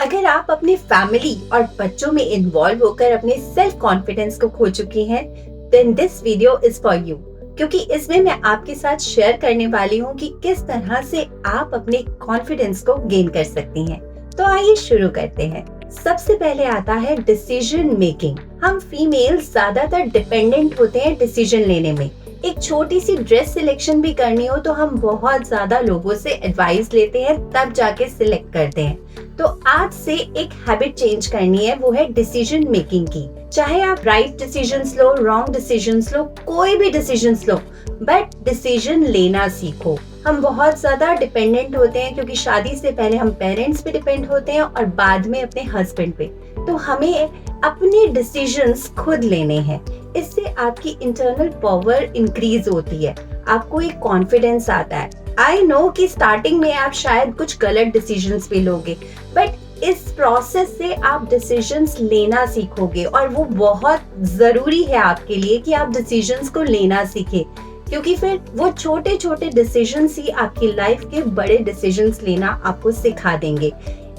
अगर आप अपनी फैमिली और बच्चों में इन्वॉल्व होकर अपने सेल्फ कॉन्फिडेंस को खो चुकी हैं, then this video is for you. क्योंकि इसमें मैं आपके साथ शेयर करने वाली हूँ कि किस तरह से आप अपने कॉन्फिडेंस को गेन कर सकती हैं। तो आइए शुरू करते हैं। सबसे पहले आता है डिसीजन मेकिंग। हम फीमेल ज्यादातर डिपेंडेंट होते हैं डिसीजन लेने में। एक छोटी सी ड्रेस सिलेक्शन भी करनी हो तो हम बहुत ज्यादा लोगों से एडवाइस लेते हैं, तब जाके सिलेक्ट करते हैं। तो आज से एक हैबिट चेंज करनी है, वो है डिसीजन मेकिंग की। चाहे आप राइट डिसीजंस लो, रॉन्ग डिसीजंस लो, कोई भी डिसीजंस लो, बट डिसीजन लेना सीखो। हम बहुत ज्यादा डिपेंडेंट होते हैं क्योंकि शादी से पहले हम पेरेंट्स पे डिपेंड होते हैं और बाद में अपने हस्बैंड पे। तो हमें अपने डिसीजंस खुद लेने हैं। इससे आपकी इंटरनल पावर इंक्रीज होती है, आपको एक कॉन्फिडेंस आता है। आई नो कि स्टार्टिंग में आप शायद कुछ गलत डिसीजंस भी लोगे, बट इस प्रोसेस से आप डिसीजंस लेना सीखोगे और वो बहुत जरूरी है आपके लिए कि आप डिसीजंस को लेना सीखें, क्योंकि फिर वो छोटे छोटे डिसीजंस ही आपकी लाइफ के बड़े डिसीजंस लेना आपको सिखा देंगे।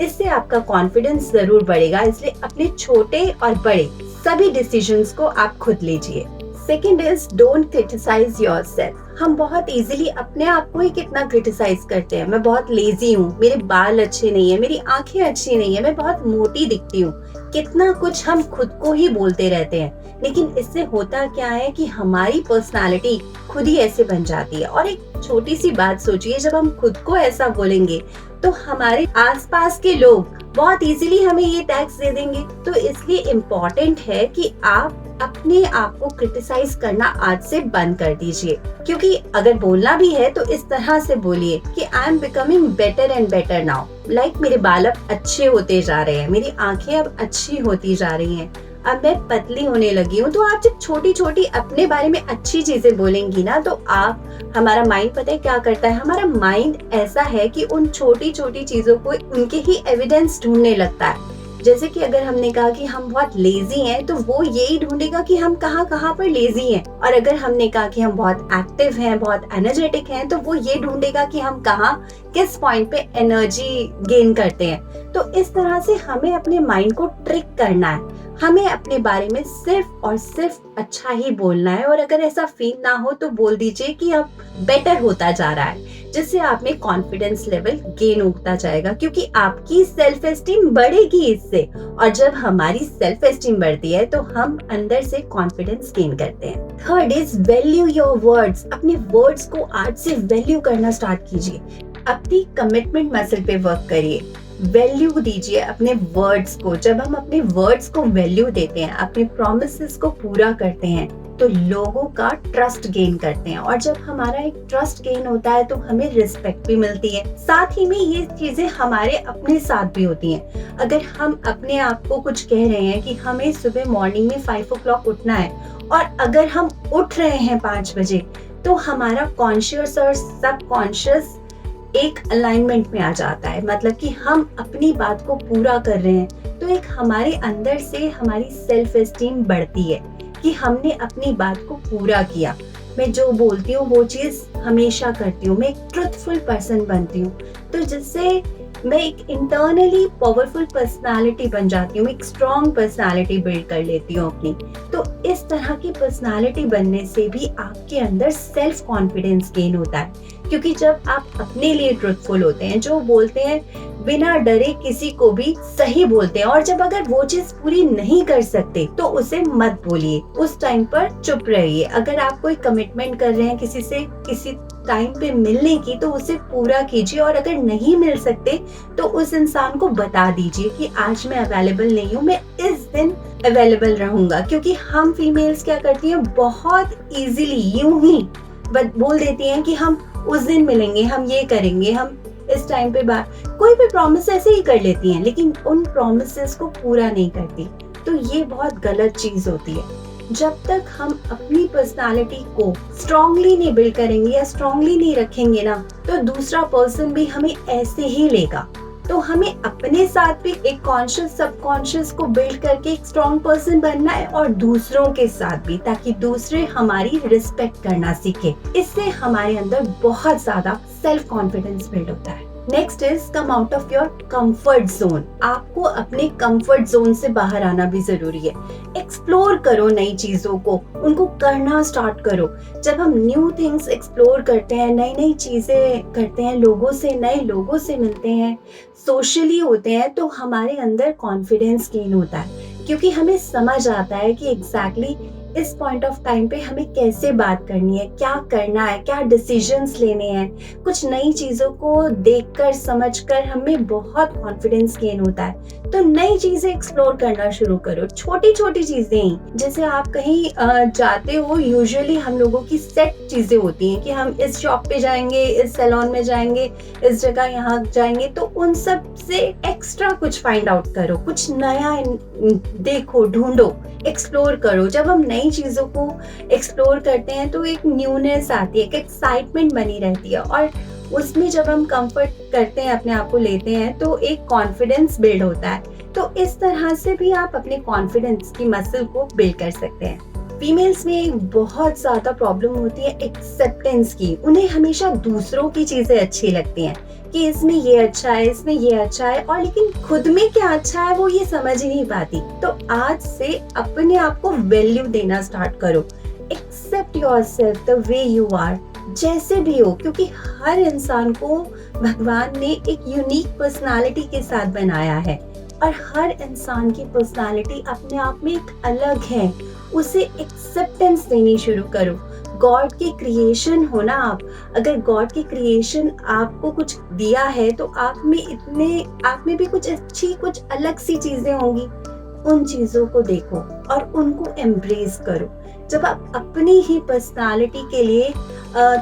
इससे आपका कॉन्फिडेंस जरूर बढ़ेगा, इसलिए अपने छोटे और बड़े सभी डिसीजंस को आप खुद लीजिए। Second is don't criticise yourself. हम बहुत इजीली अपने आप को ही कितना क्रिटिसाइज करते हैं। मैं बहुत लेजी हूँ, मेरे बाल अच्छे नहीं है, मेरी आंखें अच्छी नहीं है, मैं बहुत मोटी दिखती हूँ। कितना कुछ हम खुद को ही बोलते रहते हैं, लेकिन इससे होता क्या है कि हमारी पर्सनालिटी खुद ही ऐसे बन जाती है। और एक छोटी सी बात सोचिए, जब हम खुद को ऐसा बोलेंगे तो हमारे आसपास के लोग बहुत इजीली हमें ये टैग्स दे देंगे। तो इसलिए इम्पोर्टेंट है कि आप अपने आप को क्रिटिसाइज करना आज से बंद कर दीजिए, क्योंकि अगर बोलना भी है तो इस तरह से बोलिए कि I am becoming better and better now. Like मेरे बाल अब अच्छे होते जा रहे हैं, मेरी आंखें अब अच्छी होती जा रही हैं, अब मैं पतली होने लगी हूँ। तो आप जब छोटी छोटी अपने बारे में अच्छी चीजें बोलेंगी ना, तो हमारा माइंड पता है क्या करता है, हमारा माइंड ऐसा है कि उन छोटी छोटी चीजों को उनके ही एविडेंस ढूंढने लगता है। जैसे कि अगर हमने कहा कि हम बहुत लेजी हैं, तो वो यही ढूंढेगा कि हम कहाँ कहाँ पर लेजी हैं। और अगर हमने कहा कि हम बहुत एक्टिव हैं, बहुत एनर्जेटिक हैं, तो वो ये ढूंढेगा कि हम कहाँ किस पॉइंट पे एनर्जी गेन करते हैं। तो इस तरह से हमें अपने माइंड को ट्रिक करना है। हमें अपने बारे में सिर्फ और सिर्फ अच्छा ही बोलना है, और अगर ऐसा फील ना हो तो बोल दीजिए कि अब बेटर होता जा रहा है, जिससे आप में कॉन्फिडेंस लेवल गेन होता जाएगा, क्योंकि आपकी सेल्फ एस्टीम बढ़ेगी इससे। और जब हमारी सेल्फ एस्टीम बढ़ती है तो हम अंदर से कॉन्फिडेंस गेन करते हैं। Third is value your words. अपने वर्ड्स को आज से वैल्यू करना स्टार्ट कीजिए। अपनी कमिटमेंट मसल पे वर्क करिए, वैल्यू दीजिए अपने वर्ड्स को। जब हम अपने वर्ड्स को वैल्यू देते हैं, अपने प्रॉमिसेस को पूरा करते हैं, तो लोगों का ट्रस्ट गेन करते हैं। और जब हमारा एक ट्रस्ट गेन होता है तो हमें रिस्पेक्ट भी मिलती है। साथ ही में ये चीजें हमारे अपने साथ भी होती हैं। अगर हम अपने आप को कुछ कह रहे हैं कि हमें सुबह मॉर्निंग में 5 o'clock उठना है, और अगर हम उठ रहे हैं 5 बजे, तो हमारा कॉन्शियस और सबकॉन्शियस एक अलाइनमेंट में आ जाता है। मतलब कि हम अपनी बात को पूरा कर रहे हैं, तो एक हमारे अंदर से हमारी सेल्फ एस्टीम बढ़ती है कि हमने अपनी बात को पूरा किया। मैं जो बोलती हूँ वो चीज हमेशा करती हूँ, मैं एक ट्रुथफुल पर्सन बनती हूँ। तो जिससे मैं एक इंटरनली पावरफुल पर्सनालिटी बन जाती हूँ, एक स्ट्रॉन्ग पर्सनालिटी बिल्ड कर लेती हूँ अपनी। तो इस तरह की पर्सनालिटी बनने से भी आपके अंदर सेल्फ कॉन्फिडेंस गेन होता है, क्योंकि जब आप अपने लिए ट्रुथफुल होते हैं, जो बोलते हैं बिना डरे किसी को भी सही बोलते हैं। और जब अगर वो चीज पूरी नहीं कर सकते तो उसे मत बोलिए, उस टाइम पर चुप रहिए। अगर आप कोई कमिटमेंट कर रहे हैं किसी से किसी टाइम पे मिलने की, तो उसे पूरा कीजिए। और अगर नहीं मिल सकते तो उस इंसान को बता दीजिए कि आज मैं अवेलेबल नहीं हूँ, मैं इस दिन अवेलेबल रहूंगा। क्योंकि हम फीमेल्स क्या करती हैं, बहुत इजीली यूं ही बोल देती हैं कि हम उस दिन मिलेंगे, हम ये करेंगे, हम इस टाइम पे कोई भी प्रॉमिस ऐसे ही कर लेती हैं, लेकिन उन प्रॉमिसेस को पूरा नहीं करती। तो ये बहुत गलत चीज होती है। जब तक हम अपनी पर्सनालिटी को स्ट्रांगली नहीं बिल्ड करेंगे या स्ट्रांगली नहीं रखेंगे ना, तो दूसरा पर्सन भी हमें ऐसे ही लेगा। तो हमें अपने साथ भी एक कॉन्शियस सबकॉन्शियस को बिल्ड करके एक स्ट्रॉन्ग पर्सन बनना है, और दूसरों के साथ भी, ताकि दूसरे हमारी रिस्पेक्ट करना सीखे। इससे हमारे अंदर बहुत ज्यादा सेल्फ कॉन्फिडेंस बिल्ड होता है। Next is come out of your comfort zone. आपको अपने कंफर्ट जोन से बाहर आना भी जरूरी है। एक्सप्लोर करो नई चीजों को, उनको करना स्टार्ट करो। जब हम न्यू थिंग्स एक्सप्लोर करते हैं, नई नई चीजें करते हैं, नए लोगों से मिलते हैं, सोशली होते हैं, तो हमारे अंदर कॉन्फिडेंस गेन होता है, क्योंकि हमें समझ आता है कि एग्जैक्टली इस पॉइंट ऑफ टाइम पे हमें कैसे बात करनी है, क्या करना है, क्या डिसीजंस लेने हैं। कुछ नई चीजों को देखकर समझकर हमें बहुत कॉन्फिडेंस गेन होता है। तो नई चीजें एक्सप्लोर करना शुरू करो, छोटी छोटी चीजें ही। जैसे आप कहीं जाते हो, यूजुअली हम लोगों की सेट चीजें होती हैं कि हम इस शॉप पे जाएंगे, इस सैलून में जाएंगे, इस जगह यहाँ जाएंगे। तो उन सब से एक्स्ट्रा कुछ फाइंड आउट करो, कुछ नया देखो, ढूंढो, एक्सप्लोर करो। जब हम नई चीजों को एक्सप्लोर करते हैं तो एक न्यूनेस आती है, एक एक्साइटमेंट बनी रहती है, और उसमें जब हम कंफर्ट करते हैं, अपने आप को लेते हैं, तो एक कॉन्फिडेंस बिल्ड होता है। तो इस तरह से भी आप अपने कॉन्फिडेंस की मसल को बिल्ड कर सकते हैं। फीमेल्स में एक बहुत ज्यादा प्रॉब्लम होती है एक्सेप्टेंस की। उन्हें हमेशा दूसरों की चीजें अच्छी लगती हैं कि इसमें ये अच्छा है, इसमें ये अच्छा है, और लेकिन खुद में क्या अच्छा है वो ये समझ ही नहीं पाती। तो आज से अपने आप को वैल्यू देना स्टार्ट करो। Accept yourself the way you are, जैसे भी हो, क्योंकि हर इंसान को भगवान ने एक यूनिक पर्सनालिटी के साथ बनाया है, और हर इंसान की पर्सनालिटी अपने आप में एक अलग है। उसे एक्सेप्टेंस देनी शुरू करो। गॉड की क्रिएशन हो ना आप। अगर गॉड की क्रिएशन आपको कुछ दिया है तो आप में भी कुछ अच्छी, कुछ अलग सी चीजें होंगी। उन चीजों को देखो और उनको एम्ब्रेस करो। जब आप अपनी ही पर्सनालिटी के लिए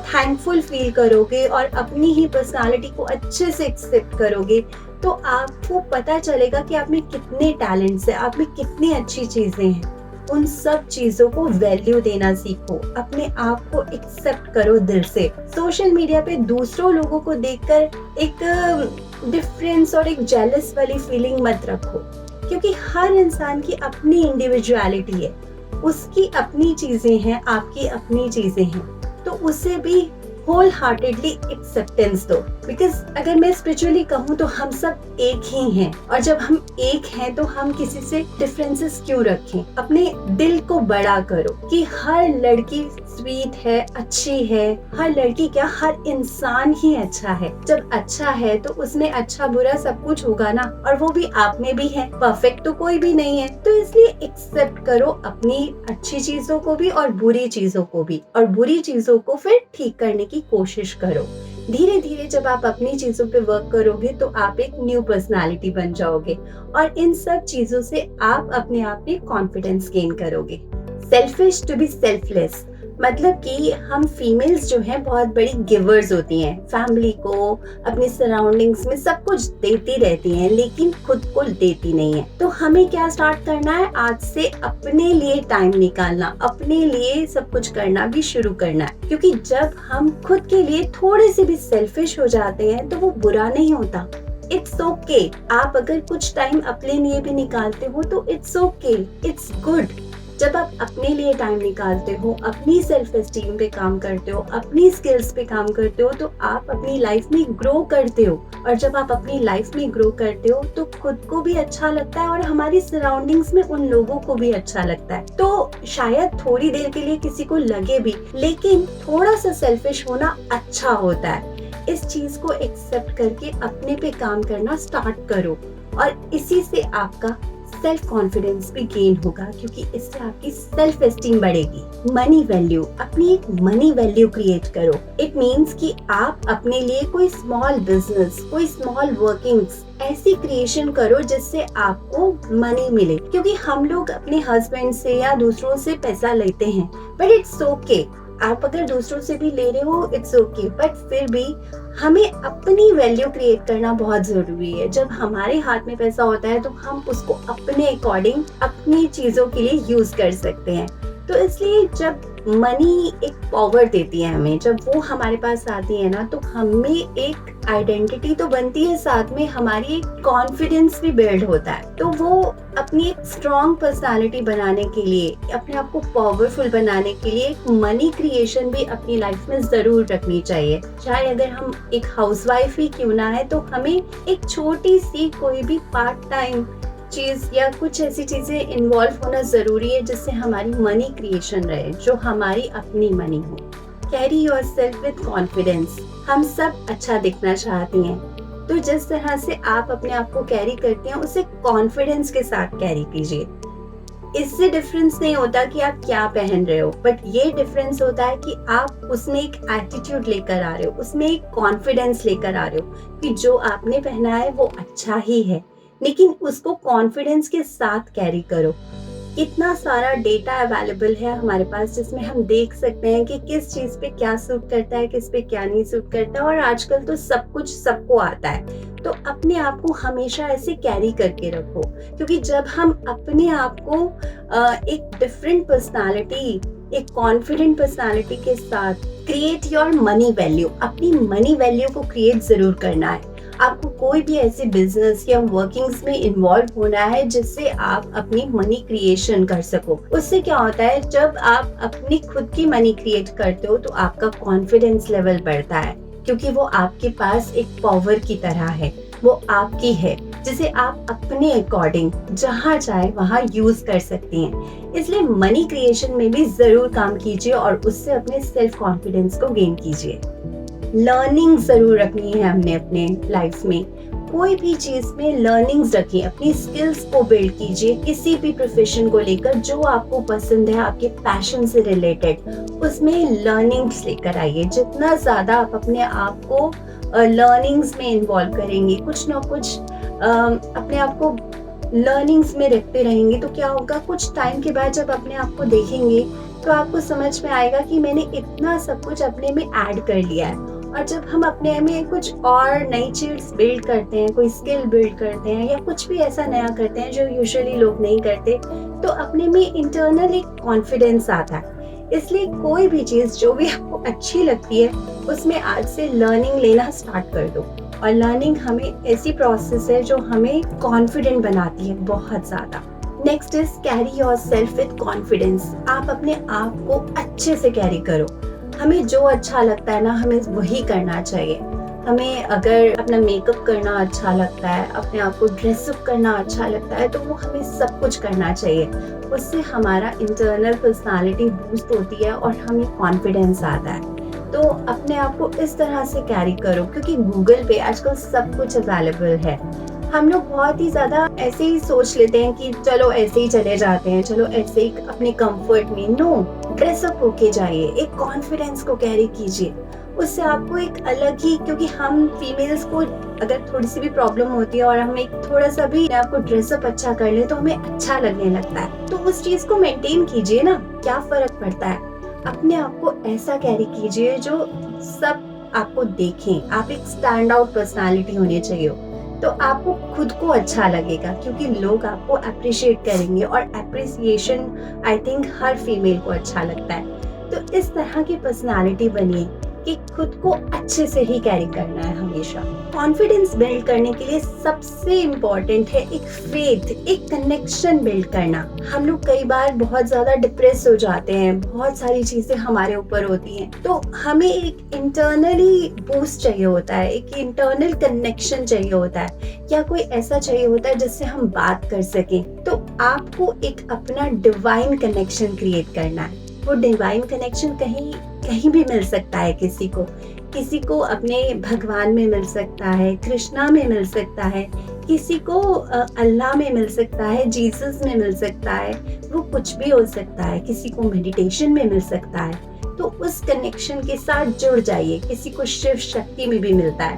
थैंकफुल फील करोगे और अपनी ही पर्सनालिटी को अच्छे से एक्सेप्ट करोगे, तो आपको पता चलेगा कि आप में कितने टैलेंट्स हैं, आप में कितनी अच्छी चीजें हैं। उन सब चीजों को वैल्यू देना सीखो, अपने आप को एक्सेप्ट करो दिल से। सोशल मीडिया पे दूसरों लोगों को देखकर एक डिफरेंस और एक जेलस वाली फीलिंग मत रखो, क्योंकि हर इंसान की अपनी इंडिविजुअलिटी है, उसकी अपनी चीजें हैं, आपकी अपनी चीजें हैं। तो उसे भी होल हार्टेडली एक्सेप्टेंस दो। बिकॉज अगर मैं स्पिरिचुअली कहूँ तो हम सब एक ही हैं, और जब हम एक हैं तो हम किसी से डिफरेंसेस क्यों रखें। अपने दिल को बड़ा करो कि हर लड़की स्वीट है, अच्छी है। हर लड़की क्या, हर इंसान ही अच्छा है। जब अच्छा है तो उसमें अच्छा बुरा सब कुछ होगा ना, और वो भी आप में भी है। परफेक्ट तो कोई भी नहीं है। तो इसलिए एक्सेप्ट करो अपनी अच्छी चीजों को भी और बुरी चीजों को भी, और बुरी चीजों को फिर ठीक करने की कोशिश करो। धीरे धीरे जब आप अपनी चीजों पे वर्क करोगे तो आप एक न्यू पर्सनालिटी बन जाओगे, और इन सब चीजों से आप अपने आप में कॉन्फिडेंस गेन करोगे। सेल्फिश टू बी सेल्फलेस, मतलब कि हम फीमेल्स जो हैं बहुत बड़ी गिवर्स होती हैं। फैमिली को, अपने सराउंडिंग्स में सब कुछ देती रहती हैं, लेकिन खुद को देती नहीं है। तो हमें क्या स्टार्ट करना है, आज से अपने लिए टाइम निकालना, अपने लिए सब कुछ करना भी शुरू करना है। क्योंकि जब हम खुद के लिए थोड़े से भी सेल्फिश हो जाते हैं तो वो बुरा नहीं होता। It's okay. आप अगर कुछ टाइम अपने लिए भी निकालते हो तो इट्स ओके, इट्स गुड। जब आप अपने लिए टाइम निकालते हो, अपनी सेल्फ एस्टीम पे काम करते हो, अपनी स्किल्स पे काम करते हो, तो आप अपनी लाइफ में ग्रो करते हो। और जब आप अपनी लाइफ में ग्रो करते हो तो खुद को भी अच्छा लगता है, और हमारी सराउंडिंग्स में उन लोगों को भी अच्छा लगता है। तो शायद थोड़ी देर के लिए किसी को लगे भी, लेकिन थोड़ा सा सेल्फिश होना अच्छा होता है। इस चीज को एक्सेप्ट करके अपने पे काम करना स्टार्ट करो, और इसी से आपका सेल्फ कॉन्फिडेंस भी गेन होगा, क्योंकि इससे आपकी सेल्फ एस्टीम बढ़ेगी। मनी वैल्यू, अपनी एक मनी वैल्यू क्रिएट करो। इट मीन्स कि आप अपने लिए कोई स्मॉल बिजनेस, कोई स्मॉल वर्किंग्स ऐसी क्रिएशन करो जिससे आपको मनी मिले। क्योंकि हम लोग अपने हस्बैंड से या दूसरों से पैसा लेते हैं, बट इट्स ओके। आप अगर दूसरों से भी ले रहे हो, इट्स ओके, बट फिर भी हमें अपनी वैल्यू क्रिएट करना बहुत जरूरी है। जब हमारे हाथ में पैसा होता है तो हम उसको अपने अकॉर्डिंग अपनी चीजों के लिए यूज कर सकते हैं। तो इसलिए जब मनी एक पावर देती है हमें। जब वो हमारे पास आती है ना, तो हमें एक आइडेंटिटी तो बनती है, साथ में हमारी एक कॉन्फिडेंस भी बिल्ड होता है। तो वो अपनी एक स्ट्रॉन्ग पर्सनालिटी बनाने के लिए, अपने आप को पावरफुल बनाने के लिए एक मनी क्रिएशन भी अपनी लाइफ में जरूर रखनी चाहिए। चाहे अगर हम एक हाउसवाइफ ही क्यों ना है, तो हमें एक छोटी सी कोई भी पार्ट टाइम चीज या कुछ ऐसी चीजें इन्वॉल्व होना जरूरी है जिससे हमारी मनी क्रिएशन रहे, जो हमारी अपनी मनी हो। Carry yourself with confidence. हम सब अच्छा दिखना चाहती हैं, तो जिस तरह से आप अपने आप को कैरी करती हैं, उसे कॉन्फिडेंस के साथ कैरी कीजिए। इससे डिफरेंस नहीं होता कि आप क्या पहन रहे हो, बट ये डिफरेंस होता है कि आप उसमें एक एटीट्यूड लेकर आ रहे हो, उसमें एक कॉन्फिडेंस लेकर आ रहे हो कि जो आपने पहना है वो अच्छा ही है, लेकिन उसको कॉन्फिडेंस के साथ कैरी करो। कितना सारा डेटा अवेलेबल है हमारे पास, जिसमें हम देख सकते हैं कि किस चीज पे क्या सूट करता है, किस पे क्या नहीं सूट करता, और आजकल तो सब कुछ सबको आता है। तो अपने आप को हमेशा ऐसे कैरी करके रखो, क्योंकि जब हम अपने आप को एक डिफरेंट पर्सनालिटी, एक कॉन्फिडेंट पर्सनालिटी के साथ क्रिएट योर मनी वैल्यू, अपनी मनी वैल्यू को क्रिएट जरूर करना है। आपको कोई भी ऐसे बिजनेस या वर्किंग्स में इन्वॉल्व होना है जिससे आप अपनी मनी क्रिएशन कर सको। उससे क्या होता है, जब आप अपनी खुद की मनी क्रिएट करते हो तो आपका कॉन्फिडेंस लेवल बढ़ता है, क्योंकि वो आपके पास एक पावर की तरह है, वो आपकी है, जिसे आप अपने अकॉर्डिंग जहाँ चाहे वहाँ यूज कर सकती हैं। इसलिए मनी क्रिएशन में भी जरूर काम कीजिए और उससे अपने सेल्फ कॉन्फिडेंस को गेन कीजिए। लर्निंग जरूर रखनी है हमने अपने लाइफ में। कोई भी चीज में लर्निंग्स रखिए, अपनी स्किल्स को बिल्ड कीजिए। किसी भी प्रोफेशन को लेकर जो आपको पसंद है, आपके पैशन से रिलेटेड, उसमें लर्निंग्स लेकर आइए। जितना ज्यादा आप अपने आप को लर्निंग्स में इन्वॉल्व करेंगे, कुछ ना कुछ अपने आप को लर्निंग्स में रखते रहेंगे, तो क्या होगा, कुछ टाइम के बाद जब अपने आप को देखेंगे तो आपको समझ में आएगा कि मैंने इतना सब कुछ अपने में ऐड कर लिया है। और जब हम अपने में कुछ और नई चीज बिल्ड करते हैं, कोई स्किल बिल्ड करते हैं या कुछ भी ऐसा नया करते हैं जो यूजुअली लोग नहीं करते, तो अपने में इंटरनल एक कॉन्फिडेंस आता है। इसलिए कोई भी चीज जो भी आपको अच्छी लगती है, उसमें आज से लर्निंग लेना स्टार्ट कर दो। और लर्निंग हमें ऐसी प्रोसेस है जो हमें कॉन्फिडेंट बनाती है बहुत ज्यादा। Next is carry yourself with confidence. आप अपने आप को अच्छे से कैरी करो। हमें जो अच्छा लगता है ना, हमें वही करना चाहिए। हमें अगर अपना मेकअप करना अच्छा लगता है, अपने आप को ड्रेसअप करना अच्छा लगता है, तो वो हमें सब कुछ करना चाहिए। उससे हमारा इंटरनल पर्सनालिटी बूस्ट होती है और हमें कॉन्फिडेंस आता है। तो अपने आप को इस तरह से कैरी करो, क्योंकि गूगल पे आजकल सब कुछ अवेलेबल है। हम लोग बहुत ही ज्यादा ऐसे ही सोच लेते हैं कि चलो ऐसे ही चले जाते हैं, चलो ऐसे ही अपने कंफर्ट में। नो, ड्रेसअप होके जाइए, एक कॉन्फिडेंस को कैरी कीजिए। उससे आपको एक अलग ही, क्योंकि हम फीमेल्स को अगर थोड़ी सी भी प्रॉब्लम होती है और हम एक थोड़ा सा भी आपको ड्रेसअप अच्छा कर ले तो हमें अच्छा लगने लगता है। तो उस चीज को मेंटेन कीजिए ना, क्या फर्क पड़ता है। अपने आप को ऐसा कैरी कीजिए जो सब आपको देखें। आप एक स्टैंड आउट पर्सनालिटी होनी चाहिए, तो आपको खुद को अच्छा लगेगा, क्योंकि लोग आपको अप्रिशिएट करेंगे, और appreciation I think her female को अच्छा लगता है। तो इस तरह की पर्सनालिटी बनिए कि खुद को अच्छे से ही कैरी करना है हमेशा। कॉन्फिडेंस बिल्ड करने के लिए सबसे इम्पोर्टेंट है एक फेथ, एक कनेक्शन बिल्ड करना। हम लोग कई बार बहुत ज्यादा डिप्रेस हो जाते हैं, बहुत सारी चीजें हमारे ऊपर होती हैं, तो हमें एक इंटरनली बूस्ट चाहिए होता है, एक इंटरनल कनेक्शन चाहिए होता है, या कोई ऐसा चाहिए होता है जिससे हम बात कर सकें। तो आपको एक अपना डिवाइन कनेक्शन क्रिएट करना है। वो डिवाइन कनेक्शन कहीं भी मिल सकता है। किसी को अपने भगवान में मिल सकता है, कृष्णा में मिल सकता है, किसी को अल्लाह में मिल सकता है, जीसस में मिल सकता है, वो कुछ भी हो सकता है। किसी को मेडिटेशन में मिल सकता है। तो उस कनेक्शन के साथ जुड़ जाइए। किसी को शिव शक्ति में भी मिलता है,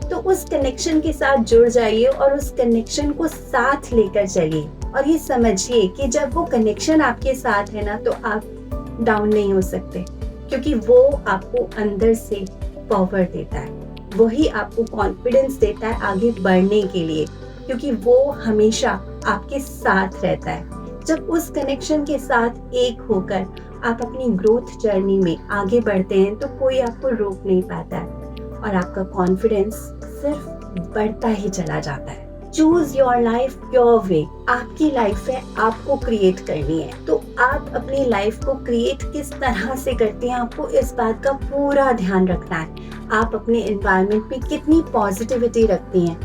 तो उस कनेक्शन के साथ जुड़ जाइए और उस कनेक्शन को साथ लेकर चलिए। और ये समझिए कि जब वो कनेक्शन आपके साथ है ना, तो आप डाउन नहीं हो सकते, क्योंकि वो आपको अंदर से पावर देता है, वही आपको कॉन्फिडेंस देता है आगे बढ़ने के लिए, क्योंकि वो हमेशा आपके साथ रहता है। जब उस कनेक्शन के साथ एक होकर आप अपनी ग्रोथ जर्नी में आगे बढ़ते हैं तो कोई आपको रोक नहीं पाता है और आपका कॉन्फिडेंस सिर्फ बढ़ता ही चला जाता है। Choose your life your way. आपकी लाइफ है, आपको क्रिएट करनी है। तो आप अपनी लाइफ को क्रिएट किस तरह से करते हैं, आपको इस बात का पूरा ध्यान रखना है। आप अपने एनवायरनमेंट में कितनी पॉजिटिविटी रखती हैं,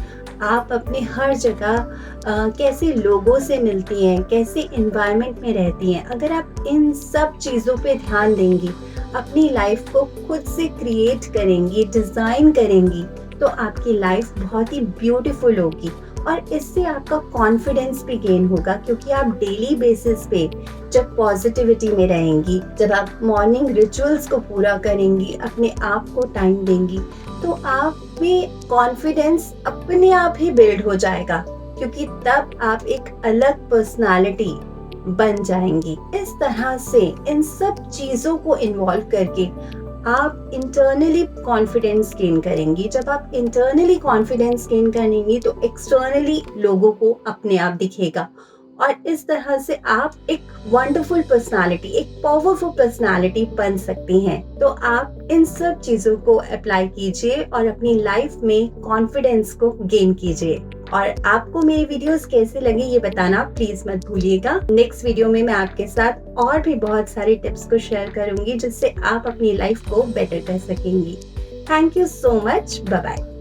आप अपने हर जगह कैसे लोगों से मिलती हैं, कैसे एनवायरनमेंट में रहती हैं। अगर आप इन सब चीज़ों पे ध्यान देंगी, अपनी लाइफ को खुद से क्रिएट करेंगी, डिज़ाइन करेंगी, तो आपकी लाइफ बहुत ही ब्यूटीफुल होगी और इससे आपका कॉन्फिडेंस भी गेन होगा, क्योंकि आप डेली बेसिस पे जब पॉजिटिविटी में रहेंगी, जब आप मॉर्निंग रिचुअल्स को पूरा करेंगी, अपने आप को टाइम देंगी, तो आप में कॉन्फिडेंस अपने आप ही बिल्ड हो जाएगा, क्योंकि तब आप एक अलग पर्सनालिटी बन जाएंगी। इस तरह से इन सब चीज़ों को इन्वॉल्व करके आप इंटरनली कॉन्फिडेंस गेन करेंगी। जब आप इंटरनली कॉन्फिडेंस गेन करेंगी तो एक्सटर्नली लोगों को अपने आप दिखेगा और इस तरह से आप एक वंडरफुल पर्सनालिटी, एक पावरफुल पर्सनालिटी बन सकती हैं। तो आप इन सब चीजों को अप्लाई कीजिए और अपनी लाइफ में कॉन्फिडेंस को गेन कीजिए। और आपको मेरी वीडियोस कैसे लगी ये बताना प्लीज मत भूलिएगा। नेक्स्ट वीडियो में मैं आपके साथ और भी बहुत सारे टिप्स को शेयर करूंगी जिससे आप अपनी लाइफ को बेटर कर सकेंगी। Thank you so much. Bye bye.